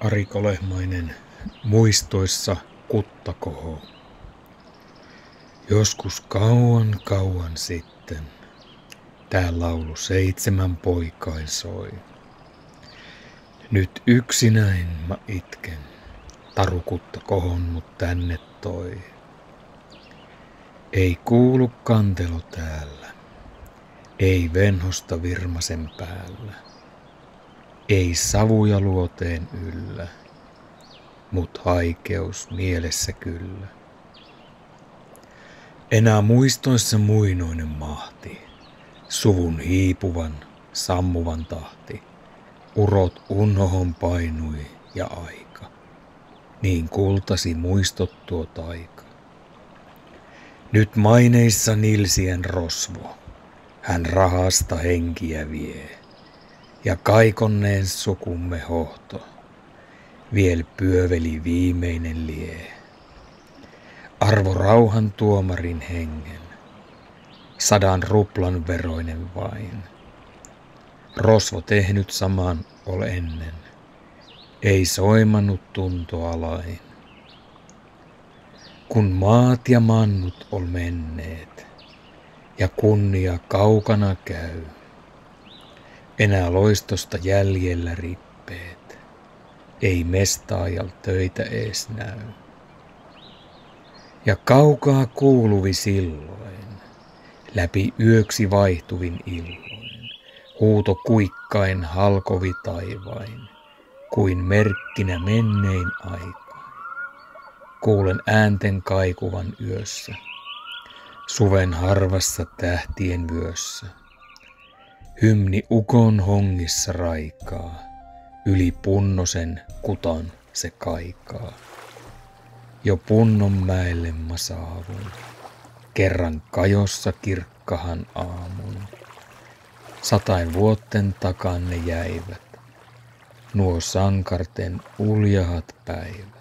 Ari Kolehmainen muistoissa Kuttakoho. Joskus kauan kauan sitten tää laulu 7 poikain soi. Nyt yksinäin mä itken, taru Kuttakohon mut tänne toi. Ei kuulu kantelo täällä, ei venhosta virmasen päällä. Ei savuja luoteen yllä, mut haikeus mielessä kyllä. Enää muistoissa muinoinen mahti, suvun hiipuvan, sammuvan tahti. Urot unhohon painui ja aika, niin kultasi muistot tuo taika. Nyt maineissa nilsien rosvo, hän rahasta henkiä vie. Ja kaikonneen sukumme hohto, viel pyöveli viimeinen lie. Arvo rauhan tuomarin hengen, 100 ruplan veroinen vain. Rosvo tehnyt saman ol ennen, ei soimannut tuntoa lain. Kun maat ja mannut ol menneet, ja kunnia kaukana käy, enää loistosta jäljellä rippeet, ei mestaajal töitä ees näy. Ja kaukaa kuuluvi silloin, läpi yöksi vaihtuvin illoin, huuto kuikkain halkovi taivain, kuin merkkinä mennein aikain. Kuulen äänten kaikuvan yössä, suven harvassa tähtien vyössä. Hymni ukon hongissa raikaa, yli punnosen kutan se kaikaa. Jo Punnonmäelle mä saavun, kerran kajossa kirkkahan aamun. 100 vuotten takan ne jäivät, nuo sankarten uljahat päivät.